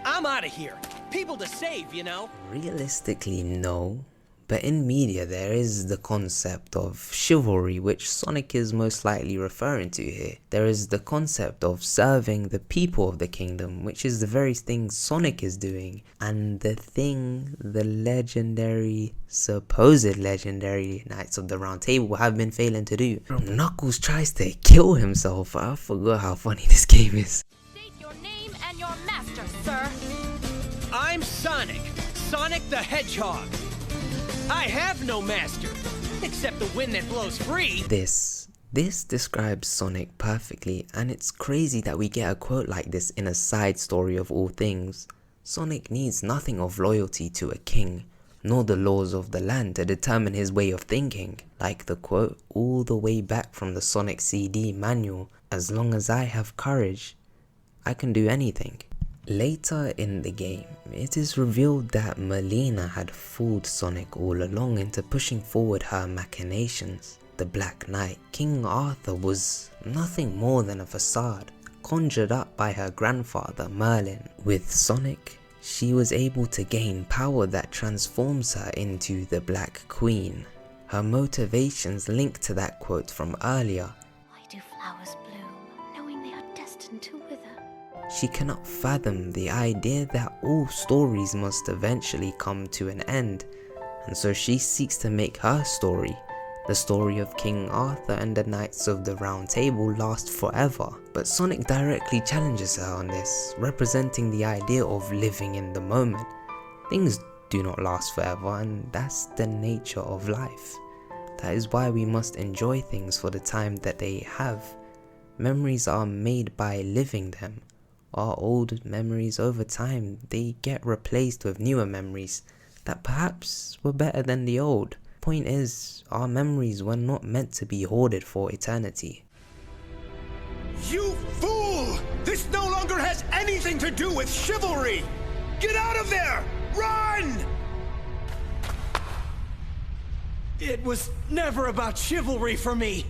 I'm out of here. People to save, you know. Realistically, no. But in media there is the concept of chivalry, which Sonic is most likely referring to here. There is the concept of serving the people of the kingdom, which is the very thing Sonic is doing, and the thing the legendary, supposed legendary Knights of the Round Table have been failing to do. Knuckles tries to kill himself. I forgot how funny this game is. State your name and your master, sir. I'm Sonic. Sonic the Hedgehog. I have no master, except the wind that blows free. This describes Sonic perfectly, and it's crazy that we get a quote like this in a side story of all things. Sonic needs nothing of loyalty to a king, nor the laws of the land to determine his way of thinking. Like the quote all the way back from the Sonic CD manual, as long as I have courage, I can do anything. Later in the game, it is revealed that Melina had fooled Sonic all along into pushing forward her machinations. The Black Knight, King Arthur, was nothing more than a facade, conjured up by her grandfather Merlin. With Sonic, she was able to gain power that transforms her into the Black Queen. Her motivations link to that quote from earlier. Why do flowers bloom, knowing they are destined to wither? She cannot fathom the idea that all stories must eventually come to an end, and so she seeks to make her story, the story of King Arthur and the Knights of the Round Table, last forever. But Sonic directly challenges her on this, representing the idea of living in the moment. Things do not last forever, and that's the nature of life. That is why we must enjoy things for the time that they have. Memories are made by living them. Our old memories over time, they get replaced with newer memories that perhaps were better than the old. Point is, our memories were not meant to be hoarded for eternity. You fool! This no longer has anything to do with chivalry! Get out of there! Run! It was never about chivalry for me.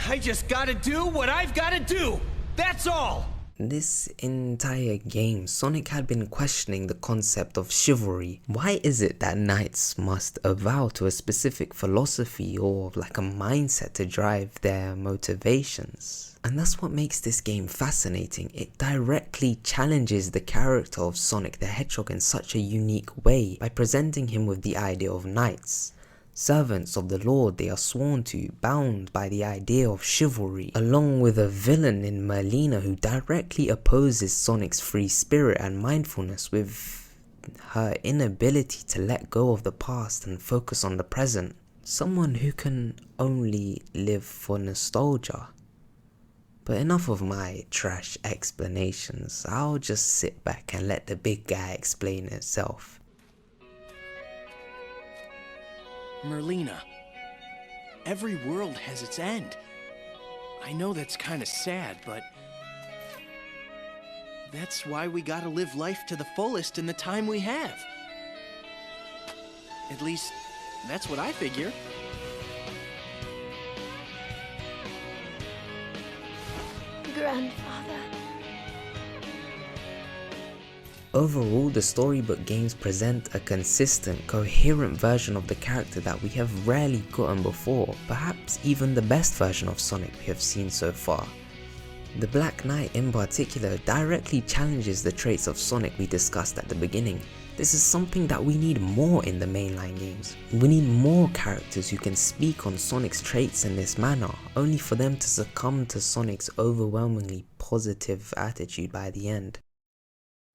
I just gotta do what I've gotta do. That's all! This entire game, Sonic had been questioning the concept of chivalry. Why is it that knights must avow to a specific philosophy or like a mindset to drive their motivations? And that's what makes this game fascinating. It directly challenges the character of Sonic the Hedgehog in such a unique way by presenting him with the idea of knights. Servants of the Lord they are sworn to, bound by the idea of chivalry, along with a villain in Melina who directly opposes Sonic's free spirit and mindfulness with her inability to let go of the past and focus on the present. Someone who can only live for nostalgia. But enough of my trash explanations, I'll just sit back and let the big guy explain itself. Merlina, every world has its end. I know that's kind of sad, but that's why we gotta live life to the fullest in the time we have. At least, that's what I figure. Grandfather. Overall, the storybook games present a consistent, coherent version of the character that we have rarely gotten before, perhaps even the best version of Sonic we have seen so far. The Black Knight in particular directly challenges the traits of Sonic we discussed at the beginning. This is something that we need more in the mainline games. We need more characters who can speak on Sonic's traits in this manner, only for them to succumb to Sonic's overwhelmingly positive attitude by the end.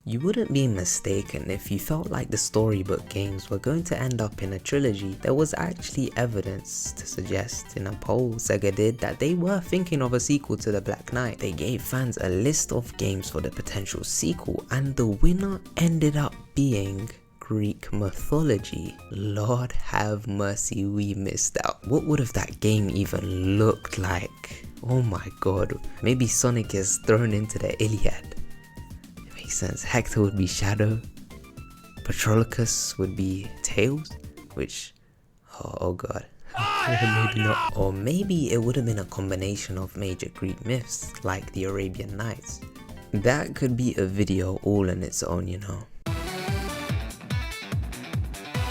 You wouldn't be mistaken if you felt like the storybook games were going to end up in a trilogy. There was actually evidence to suggest in a poll Sega did that they were thinking of a sequel to the Black Knight. They gave fans a list of games for the potential sequel, and the winner ended up being Greek mythology. Lord have mercy, we missed out. What would have that game even looked like? Oh my god. Maybe Sonic is thrown into the Iliad. It makes sense. Hector would be Shadow. Patroclus would be Tails, which, oh god. Maybe not. Or maybe it would have been a combination of major Greek myths like the Arabian Nights. That could be a video all on its own, you know.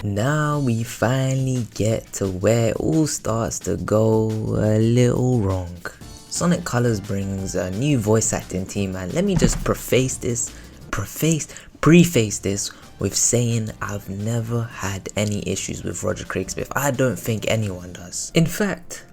Now we finally get to where it all starts to go a little wrong. Sonic Colors brings a new voice acting team, and let me just preface this with saying I've never had any issues with Roger Craig Smith. I don't think anyone does. In fact,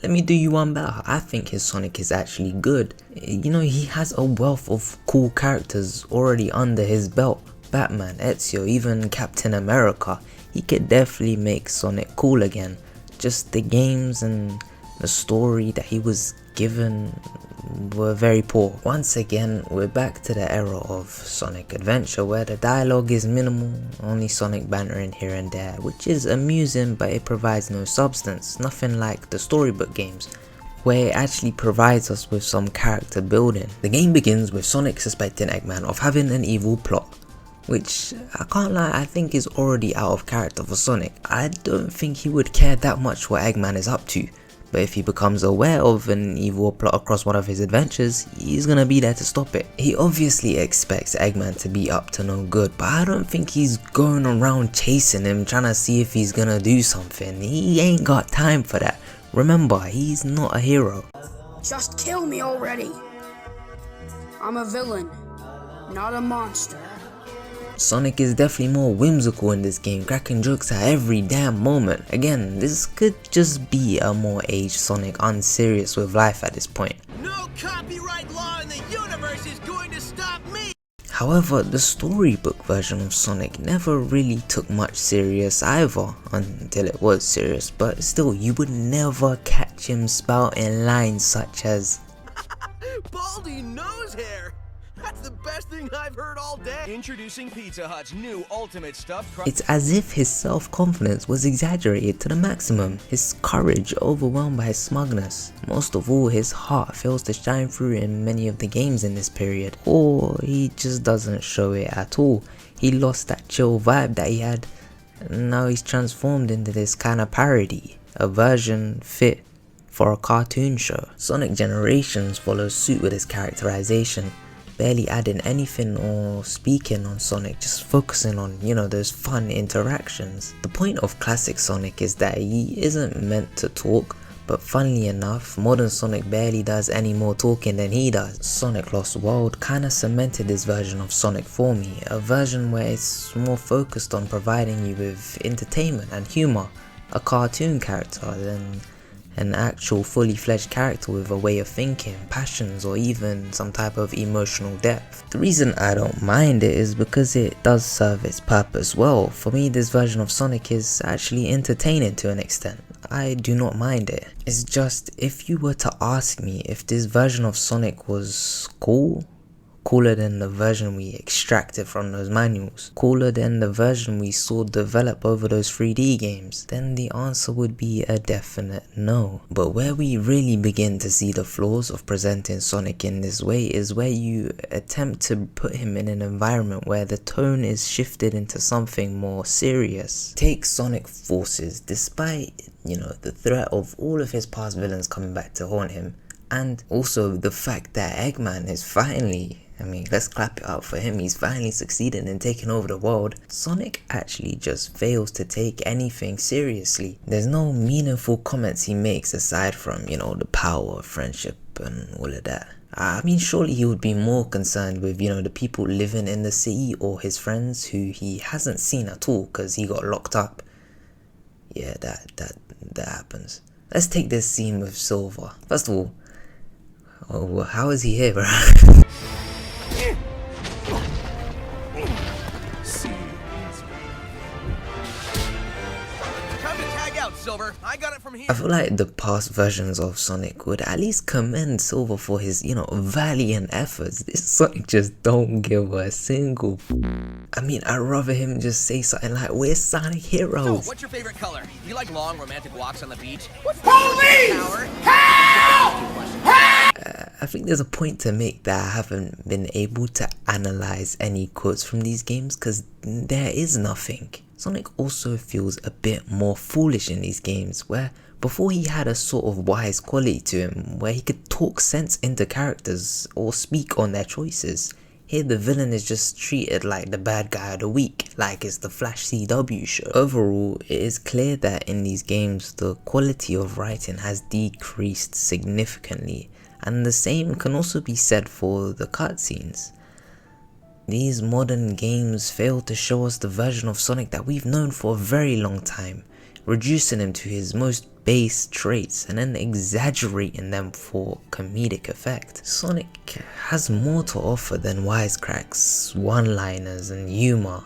let me do you one better. I think his Sonic is actually good. You know, he has a wealth of cool characters already under his belt. Batman, Ezio, even Captain America. He could definitely make Sonic cool again. Just the games and the story that he was given were very poor. Once again, we're back to the era of Sonic Adventure where the dialogue is minimal, only Sonic bantering here and there, which is amusing, but it provides no substance, nothing like the storybook games, where it actually provides us with some character building. The game begins with Sonic suspecting Eggman of having an evil plot, which I can't lie, I think is already out of character for Sonic. I don't think he would care that much what Eggman is up to. But if he becomes aware of an evil plot across one of his adventures, he's gonna be there to stop it. He obviously expects Eggman to be up to no good, but I don't think he's going around chasing him trying to see if he's gonna do something. He ain't got time for that. Remember, he's not a hero. Just kill me already. I'm a villain, not a monster. Sonic is definitely more whimsical in this game, cracking jokes at every damn moment. Again, this could just be a more aged Sonic, unserious with life at this point. No copyright law in the universe is going to stop me! However, the storybook version of Sonic never really took much serious either, until it was serious, but still, you would never catch him spouting lines such as Baldy nose hair! That's the best thing I've heard all day! Introducing Pizza Hut's new ultimate stuffed crust. It's as if his self-confidence was exaggerated to the maximum, his courage overwhelmed by his smugness. Most of all, his heart fails to shine through in many of the games in this period, or he just doesn't show it at all. He lost that chill vibe that he had, and now he's transformed into this kind of parody, a version fit for a cartoon show. Sonic Generations follows suit with his characterization, barely adding anything or speaking on Sonic, just focusing on, you know, those fun interactions. The point of classic Sonic is that he isn't meant to talk, but funnily enough, modern Sonic barely does any more talking than he does. Sonic Lost World kinda cemented this version of Sonic for me, a version where it's more focused on providing you with entertainment and humor, a cartoon character than an actual fully fledged character with a way of thinking, passions, or even some type of emotional depth. The reason I don't mind it is because it does serve its purpose well. For me, this version of Sonic is actually entertaining to an extent. I do not mind it. It's just, if you were to ask me if this version of Sonic was cool, cooler than the version we extracted from those manuals, cooler than the version we saw develop over those 3D games, then the answer would be a definite no. But where we really begin to see the flaws of presenting Sonic in this way is where you attempt to put him in an environment where the tone is shifted into something more serious. Take Sonic Forces. Despite, you know, the threat of all of his past villains coming back to haunt him, and also the fact that Eggman is finally, I mean, let's clap it up for him, he's finally succeeded in taking over the world, Sonic actually just fails to take anything seriously. There's no meaningful comments he makes aside from, you know, the power of friendship and all of that. I mean, surely he would be more concerned with, you know, the people living in the city or his friends who he hasn't seen at all because he got locked up. Yeah, that happens. Let's take this scene with Silver. First of all, oh, how is he here, bro? Silver. I got it from here. I feel like the past versions of Sonic would at least commend Silver for his, valiant efforts. This Sonic just don't give a single. I mean, I'd rather him just say something like, "We're Sonic heroes." So, what's your favorite color? Do you like long romantic walks on the beach? Police! I think there's a point to make that I haven't been able to analyze any quotes from these games because there is nothing. Sonic also feels a bit more foolish in these games, where before he had a sort of wise quality to him where he could talk sense into characters or speak on their choices. Here the villain is just treated like the bad guy of the week, like it's the Flash CW show. Overall, it is clear that in these games the quality of writing has decreased significantly, and the same can also be said for the cutscenes. These modern games fail to show us the version of Sonic that we've known for a very long time, reducing him to his most base traits and then exaggerating them for comedic effect. Sonic has more to offer than wisecracks, one-liners and humor.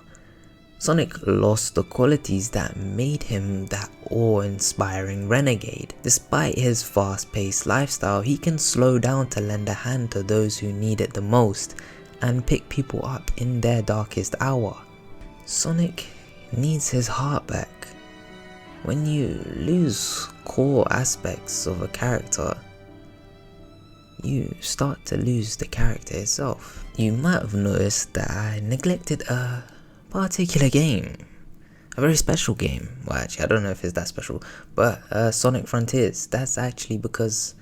Sonic lost the qualities that made him that awe-inspiring renegade. Despite his fast-paced lifestyle, he can slow down to lend a hand to those who need it the most and pick people up in their darkest hour. Sonic needs his heart back. When you lose core aspects of a character, you start to lose the character itself. You might have noticed that I neglected a particular game, a very special game. Well, actually I don't know if it's that special, but Sonic Frontiers. That's actually because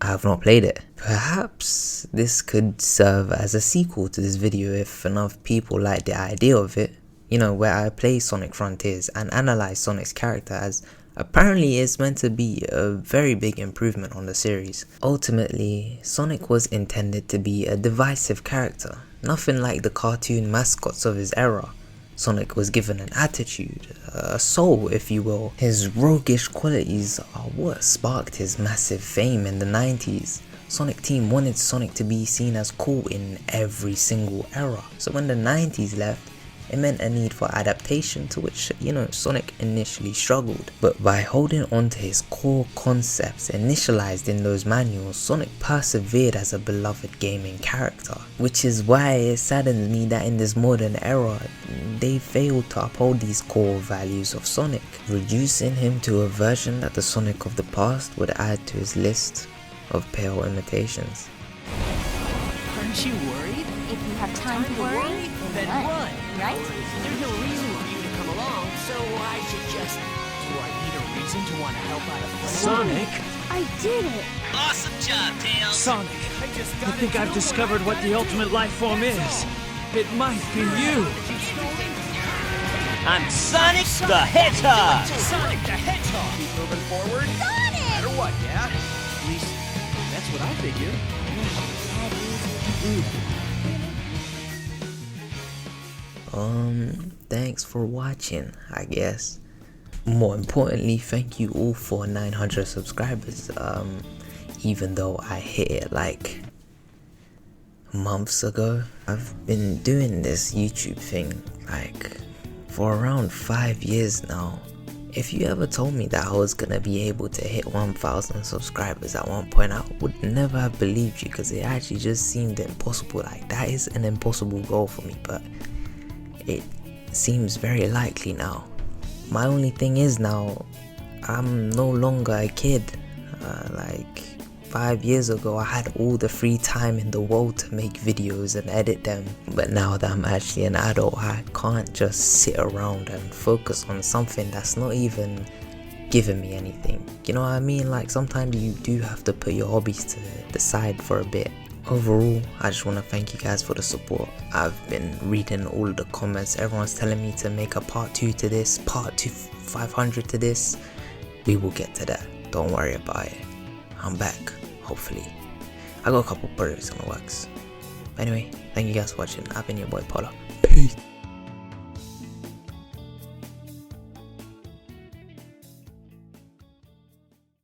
I have not played it. Perhaps this could serve as a sequel to this video if enough people like the idea of it, where I play Sonic Frontiers and analyze Sonic's character, as apparently it's meant to be a very big improvement on the series. Ultimately, Sonic was intended to be a divisive character, nothing like the cartoon mascots of his era. Sonic was given an attitude, a soul if you will. His roguish qualities are what sparked his massive fame in the 90s. Sonic Team wanted Sonic to be seen as cool in every single era. So when the 90s left, it meant a need for adaptation, to which, Sonic initially struggled. But by holding on to his core concepts initialized in those manuals, Sonic persevered as a beloved gaming character. Which is why it saddens me that in this modern era, they failed to uphold these core values of Sonic, reducing him to a version that the Sonic of the past would add to his list of pale imitations. Aren't you worried? If you have time to worry, then run. Right? There's no reason for you to come along, so I should just... Do I need a reason to want to help out a friend? Sonic? I did it! Awesome job, Tails! Sonic, I think I've discovered what the ultimate life form is. It might be you. I'm Sonic the Hedgehog! Sonic the Hedgehog! Keep moving forward. Sonic! No matter what, yeah? At least, that's what I figured. Thanks for watching, I guess. More importantly, thank you all for 900 subscribers. Even though I hit it like months ago. I've been doing this YouTube thing like for around 5 years now. If you ever told me that I was gonna be able to hit 1,000 subscribers at one point, I would never have believed you, because it actually just seemed impossible. Like, that is an impossible goal for me, but it seems very likely now. My only thing is now, I'm no longer a kid. Like 5 years ago, I had all the free time in the world to make videos and edit them. But now that I'm actually an adult, I can't just sit around and focus on something that's not even giving me anything. You know what I mean? Like, sometimes you do have to put your hobbies to the side for a bit. Overall, I just want to thank you guys for the support. I've been reading all of the comments. Everyone's telling me to make a part 2 to this, part 2 500 to this. We will get to that. Don't worry about it. I'm back, hopefully. I got a couple projects in the works. Anyway, thank you guys for watching. I've been your boy Polo. Peace.